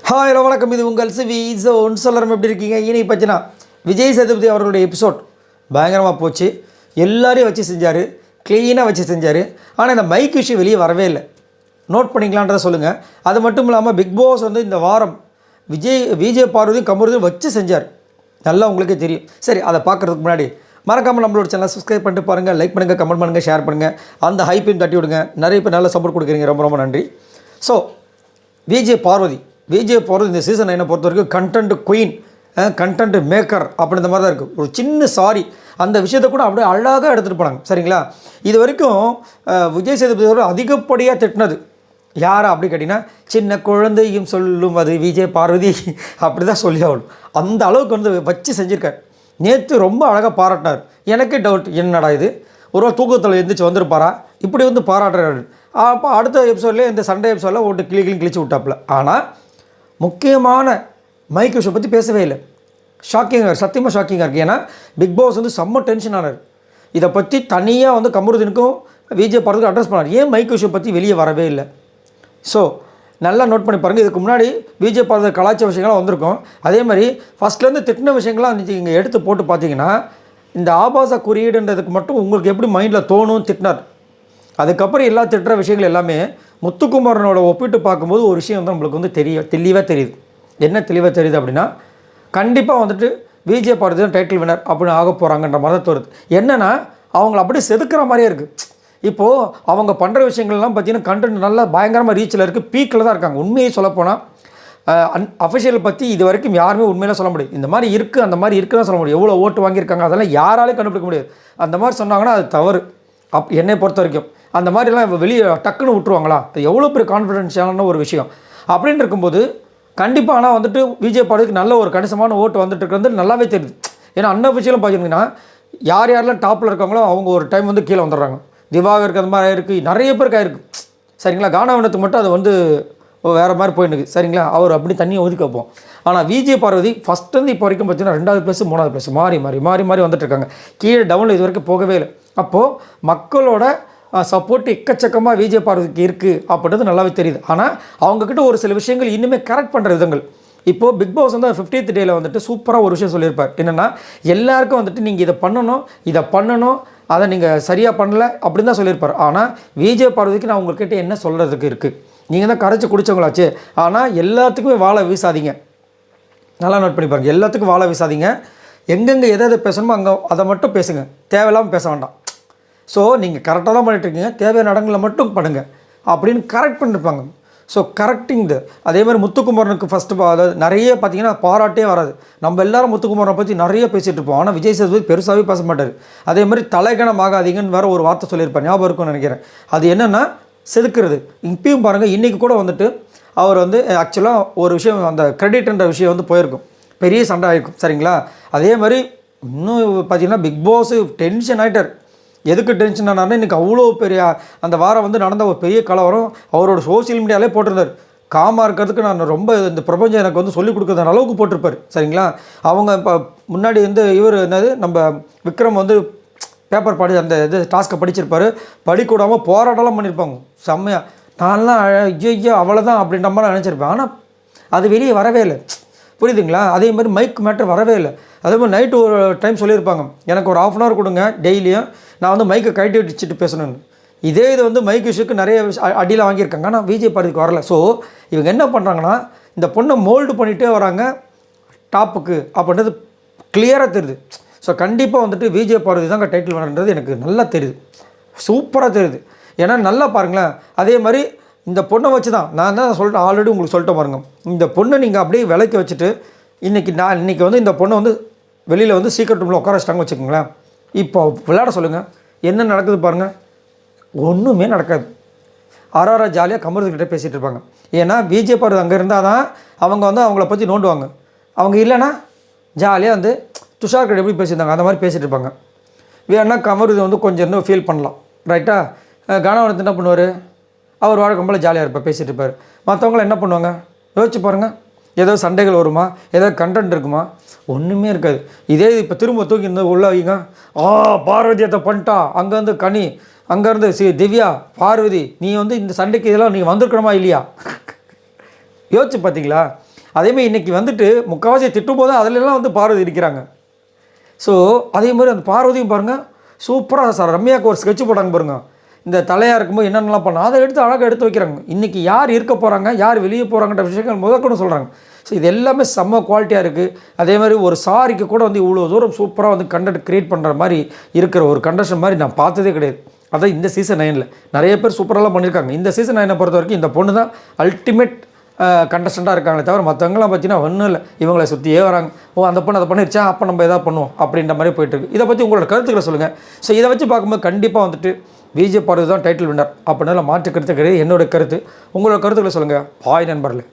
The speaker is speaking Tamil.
ஹாய் ஹலோ வணக்கம். இது உங்கள் சிவி ஜோன் சொல்லரம். எப்படி இருக்கீங்க? இனி பார்த்தீங்கன்னா விஜய் சேதுபதி அவர்களுடைய எபிசோட் பயங்கரமாக போச்சு. எல்லாரையும் வச்சு செஞ்சார், க்ளீனாக வச்சு செஞ்சார். ஆனால் இந்த மைக் விஷயம் வெளியே வரவே இல்லை. நோட் பண்ணிக்கலான்றதை சொல்லுங்கள். அது மட்டும் இல்லாமல் பிக் பாஸ் வந்து இந்த வாரம் விஜய் பார்வதியும் கமருதையும் வச்சு செஞ்சார். நல்லா உங்களுக்கே தெரியும். சரி, அதை பார்க்குறதுக்கு முன்னாடி மறக்காமல் நம்மளோட சேனலை சப்ஸ்கிரைப் பண்ணிட்டு பாருங்கள், லைக் பண்ணுங்கள், கமெண்ட் பண்ணுங்கள், ஷேர் பண்ணுங்கள், அந்த ஹைப்பையும் தட்டி விடுங்க. நிறைய பேர் நல்ல சப்போர்ட் கொடுக்குறீங்க, ரொம்ப ரொம்ப நன்றி. ஸோ விஜய் பார்வதி இந்த சீசன் என்னை பொறுத்த வரைக்கும் கண்டென்ட் குயின், கண்டென்ட் மேக்கர் அப்படி இந்த மாதிரி தான் இருக்குது. ஒரு சின்ன சாரி அந்த விஷயத்தை கூட அப்படியே அழகாக எடுத்துகிட்டு போனாங்க. சரிங்களா? இது வரைக்கும் விஜய் சேதுபதி அதிகப்படியாக திட்டினது யாரா அப்படி கேட்டிங்கன்னா, சின்ன குழந்தையும் சொல்லும் அது விஜய் பார்வதி அப்படி தான் சொல்லி ஆகணும். அந்த அளவுக்கு வந்து வச்சு செஞ்சுருக்கார். நேற்று ரொம்ப அழகாக பாராட்டினார். எனக்கே டவுட், என்னடா இது ஒரு தூக்கத்தில் எழுந்திரிச்சு வந்திருப்பாரா, இப்படி வந்து பாராட்டுறாரு. அப்போ அடுத்த எபிசோட்லேயே இந்த சண்டே எபிசோடில் ஓட்டு கிழிச்சு விட்டாப்புல. ஆனால் முக்கியமான மைக் விஷயம் பற்றி பேசவே இல்லை. ஷாக்கிங்காக, சத்தியமாக ஷாக்கிங்காக இருக்குது. ஏன்னா பிக் பாஸ் வந்து செம்ம டென்ஷன் ஆனார். இதை பற்றி தனியாக வந்து கமருதீனுக்கும் விஜய் பார்வதிக்கும் அட்ரஸ் பண்ணார். ஏன் மைக் விஷயம் பற்றி வெளியே வரவே இல்லை? ஸோ நல்லா நோட் பண்ணி பாருங்கள். இதுக்கு முன்னாடி விஜய் பார்வதி கலாச்சார விஷயங்கள்லாம் வந்திருக்கும். அதே மாதிரி ஃபஸ்ட்லேருந்து திட்டின விஷயங்கள்லாம் இங்கே எடுத்து போட்டு பார்த்தீங்கன்னா, இந்த ஆபாச குறியீடுன்றதுக்கு மட்டும் உங்களுக்கு எப்படி மைண்டில் தோணும் திட்டினார். அதுக்கப்புறம் எல்லா திட்டுற விஷயங்கள் எல்லாமே முத்துக்குமாரனோட ஒப்பிட்டு பார்க்கும்போது ஒரு விஷயம் வந்து நம்மளுக்கு வந்து தெளிவாக தெரியுது. என்ன தெளிவாக தெரியுது அப்படின்னா, கண்டிப்பாக வந்துட்டு விஜய் பார்வதி தான் டைட்டில் வினர் அப்படின்னு ஆக போகிறாங்கன்ற மாதிரி தான் தோறுது. என்னென்னா அவங்கள அப்படியே செதுக்கிற மாதிரியே இருக்குது. இப்போது அவங்க பண்ணுற விஷயங்கள்லாம் பார்த்திங்கன்னா கண்டென்ட் நல்லா பயங்கரமாக ரீச்சில் இருக்குது, பீக்கில் தான் இருக்காங்க. உண்மையை சொல்லப்போனால் அஃபிஷியல் பற்றி இது வரைக்கும் யாருமே உண்மையில சொல்ல முடியாது. இந்த மாதிரி இருக்குது, அந்த மாதிரி இருக்குன்னு சொல்ல முடியும். எவ்வளோ ஓட்டு வாங்கியிருக்காங்க அதெல்லாம் யாராலையும் கண்டுபிடிக்க முடியாது. அந்த மாதிரி சொன்னாங்கன்னா அது தவறு. என்னை பொறுத்த வரைக்கும் அந்த மாதிரிலாம் வெளியே டக்குன்னு விட்டுருவாங்களா? அது எவ்வளோ பெரிய கான்ஃபிடென்ஷியலான ஒரு விஷயம் அப்படின்னு இருக்கும்போது கண்டிப்பாக. ஆனால் வந்துட்டு விஜய் பார்வதிக்கு நல்ல ஒரு கணிசமான ஓட்டு வந்துட்டு இருக்கிறது நல்லாவே தெரியுது. ஏன்னா அன்அஃபிஷியலும் பார்த்தீங்கன்னா யாரெல்லாம் டாப்பில் இருக்காங்களோ அவங்க ஒரு டைம் வந்து கீழே வந்துடுறாங்க. திவாகருக்கு அந்த மாதிரி ஆயிருக்கு, நிறைய பேருக்கு ஆயிருக்கு. சரிங்களா? கானாவனத்துக்கு மட்டும் அது வந்து வேறு மாதிரி போயிருக்கு. சரிங்களா? அவர் அப்படி தண்ணியை ஒதுக்கி வைப்போம். ஆனால் விஜய் பார்வதி ஃபஸ்ட்டு இப்போ வரைக்கும் பார்த்தீங்கன்னா 2வது ப்ளஸ் 3வது ப்ளஸ் மாறி வந்துட்டுருக்காங்க. கீழே டவுனில் இது வரைக்கும் போகவே இல்லை. அப்போது மக்களோட சப்போர்ட் எக்கச்சக்கமாக விஜய் பார்வதிக்கு இருக்குது அப்படின்றது நல்லாவே தெரியுது. ஆனால் அவங்கக்கிட்ட ஒரு சில விஷயங்கள் இன்னுமே கரெக்ட் பண்ணுற விதங்கள். இப்போது பிக் பாஸ் வந்து 50th டேயில் வந்துட்டு சூப்பராக ஒரு விஷயம் சொல்லியிருப்பார். என்னென்னா, எல்லாருக்கும் வந்துட்டு நீங்கள் இதை பண்ணணும், அதை நீங்கள் சரியாக பண்ணலை அப்படின்னு தான் சொல்லியிருப்பார். ஆனால் விஜய் பார்வதிக்கு நான் உங்கள்கிட்ட என்ன சொல்கிறதுக்கு இருக்குது? நீங்கள் தான் கரைச்சி குடித்தவங்களாச்சு. ஆனால் எல்லாத்துக்குமே வாழை வீசாதீங்க. நல்லா நோட் பண்ணி பாருங்கள். எல்லாத்துக்கும் வாழை வீசாதீங்க. எங்கெங்கே எதை பேசணுமோ அங்கே அதை மட்டும் பேசுங்க. தேவையில்லாமல் பேச வேண்டாம். ஸோ நீங்கள் கரெக்டாக தான் பண்ணிட்டுருக்கீங்க, தேவையான இடங்களில் மட்டும் பண்ணுங்கள் அப்படின்னு கரெக்ட் பண்ணியிருப்பாங்க. ஸோ கரெக்டிங் அதே மாதிரி முத்துக்குமாரனுக்கு ஃபஸ்ட்டு அதாவது நிறைய பார்த்தீங்கன்னா பாராட்டே வராது. நம்ம எல்லாரும் முத்துக்குமாரனை பற்றி நிறைய பேசிகிட்டு இருப்போம். ஆனால் விஜய் சேதுபதி பெருசாகவே பேச மாட்டார். அதே மாதிரி தலைகணம் ஆகாதீங்கன்னு வேறு ஒரு வார்த்தை சொல்லியிருப்பார், ஞாபகம் இருக்கும்னு நினைக்கிறேன். அது என்னென்னா செதுக்கிறது. இப்பயும் பாருங்கள், இன்றைக்கி கூட வந்துட்டு அவர் வந்து ஆக்சுவலாக ஒரு விஷயம், அந்த கிரெடிட்ன்ற விஷயம் வந்து போயிருக்கும், பெரிய சண்டை ஆகிருக்கும். சரிங்களா? அதே மாதிரி இன்னும் பார்த்தீங்கன்னா பிக் பாஸ் டென்ஷன் ஆகிட்டார். எதுக்கு டென்ஷன் ஆனார்னா, இன்றைக்கி அவ்வளோ பெரிய அந்த வாரம் வந்து நடந்த ஒரு பெரிய கலவரம் அவரோட சோசியல் மீடியாலே போட்டிருந்தார். காமாக இருக்கிறதுக்கு நான் ரொம்ப இந்த பிரபஞ்சம் எனக்கு வந்து சொல்லிக் கொடுக்குற அளவுக்கு போட்டிருப்பார். சரிங்களா? அவங்க இப்போ முன்னாடி வந்து இவர் என்னது நம்ம விக்ரம் வந்து பேப்பர் படி அந்த இது டாஸ்க்கை படிச்சிருப்பார். படிக்கூடாமல் போராட்டம்லாம் பண்ணியிருப்பாங்க செம்மையாக. நான்லாம் ஐயோ அவ்வளோதான் அப்படின்ற மாதிரி நினச்சிருப்பேன். ஆனால் அது வெளியே வரவே இல்லை. புரியுதுங்களா? அதே மாதிரி மைக் மேட்ரு வரவே இல்லை. அதே மாதிரி நைட்டு ஒரு டைம் சொல்லியிருப்பாங்க, எனக்கு ஒரு 1/2 hour கொடுங்க டெய்லியும், நான் வந்து மைக்கை கழட்டி வச்சுட்டு பேசணும்னு. இதே இது வந்து மைக் விஷயத்துக்கு நிறைய அடியில் வாங்கியிருக்காங்க. ஆனால் விஜய் பார்வதிக்கு வரல. ஸோ இவங்க என்ன பண்ணுறாங்கன்னா, இந்த பொண்ணை மோல்டு பண்ணிகிட்டே வராங்க டாப்புக்கு அப்படின்றது கிளியராக தெரியுது. ஸோ கண்டிப்பாக வந்துட்டு விஜய் பார்வதி தாங்க டைட்டில் வேணுன்றது எனக்கு நல்லா தெரியுது, சூப்பராக தெரியுது. ஏன்னா நல்லா பாருங்களேன். அதே மாதிரி இந்த பொண்ணை வச்சு தான் நான் தான் சொல்லிட்டேன், ஆல்ரெடி உங்களுக்கு சொல்லிட்டு பாருங்க. இந்த பொண்ணை நீங்கள் அப்படியே விலைக்கு வச்சுட்டு இன்றைக்கி வந்து இந்த பொண்ணை வந்து வெளியில் வந்து சீக்கிரட் ரூமில் உட்கார வச்சிட்டாங்க வச்சுக்கோங்களேன். இப்போ விளையாட சொல்லுங்கள், என்ன நடக்குது பாருங்கள். ஒன்றுமே நடக்காது. ஆறாரா ஜாலியாக கமருதீன்கிட்ட பேசிகிட்டு இருப்பாங்க. ஏன்னா விஜய் பார்வதி அங்கே இருந்தால் தான் அவங்க வந்து அவங்கள பற்றி நோண்டுவாங்க. அவங்க இல்லைன்னா ஜாலியாக வந்து துஷார் கிட்ட எப்படி பேசியிருந்தாங்க அந்த மாதிரி பேசிகிட்டு இருப்பாங்க. வேணா கமருதீன் வந்து கொஞ்சம் இன்னும் ஃபீல் பண்ணலாம். ரைட்டா? கானாவனத்து என்ன பண்ணுவார்? அவர் வழக்கம்போல் ஜாலியாக இருப்பார், பேசிகிட்டு இருப்பார். மற்றவங்கள என்ன பண்ணுவாங்க யோசிச்சு பாருங்கள். ஏதோ சண்டைகள் வருமா? ஏதோ கண்டென்ட் இருக்குமா? ஒன்றுமே இருக்காது. இதே இப்போ திரும்ப தூக்கி இந்த உள்ள வைங்க, பார்வதியத்தை பண்ணிட்டா, அங்கேருந்து கனி, அங்கேருந்து திவ்யா, பார்வதி, நீ வந்து இந்த சண்டைக்கு இதெல்லாம் நீங்கள் வந்திருக்கணுமா இல்லையா? யோசிச்சு பார்த்தீங்களா? அதேமாதிரி இன்றைக்கி வந்துட்டு முக்கால்வாசி திட்டும் போது அதிலெல்லாம் வந்து பார்வதி இருக்கிறாங்க. ஸோ அதே மாதிரி அந்த பார்வதியும் பாருங்கள் சூப்பராக சார் ரம்யாவுக்கு ஒரு ஸ்கெட்ச் போட்டாங்க பாருங்கள். இந்த தலையாக இருக்கும்போது என்னென்னலாம் பண்ணால் அதை எடுத்து அழகாக எடுத்து வைக்கிறாங்க. இன்றைக்கி யார் இருக்க போகிறாங்க, யார் வெளியே போகிறாங்கன்ற விஷயங்கள் முதற்கொண்டு சொல்கிறாங்க. ஸோ இது எல்லாமே செம்ம குவாலிட்டியாக இருக்குது. அதே மாதிரி ஒரு சாரிக்கு கூட வந்து இவ்வளோ தூரம் சூப்பராக வந்து கண்டென்ட் க்ரியேட் பண்ணுற மாதிரி இருக்கிற ஒரு கண்டென்ட் மாதிரி நான் பார்த்ததே கிடையாது. அதான் இந்த சீசன் 9ல் நிறைய பேர் சூப்பராலாம் பண்ணியிருக்காங்க. இந்த சீசன் 9 பொறுத்த வரைக்கும் இந்த பொண்ணு தான் அல்டிமேட் கண்டஸ்டண்ட்டாக இருக்காங்களே தவிர மற்றவங்களாம் பார்த்தீங்கன்னா ஒன்றும் இல்லை, இவங்களை சுற்றியே வராங்க. அந்த பொண்ணு அதை பண்ணிருச்சா, அப்போ நம்ம எதாவது பண்ணுவோம் அப்படின்ற மாதிரி போயிட்டுருக்கு. இதை பற்றி உங்களோட கருத்துக்களை சொல்லுங்கள். ஸோ இதை வச்சு பார்க்கும்போது கண்டிப்பாக வந்துட்டு விஜய் பார்வதி தான் டைட்டில் வின்னர் அப்படின்னால மாற்று கருத்து கிடையாது. என்னோடய கருத்து. உங்களோட கருத்துக்களை சொல்லுங்கள். பாய் நண்பர்களே.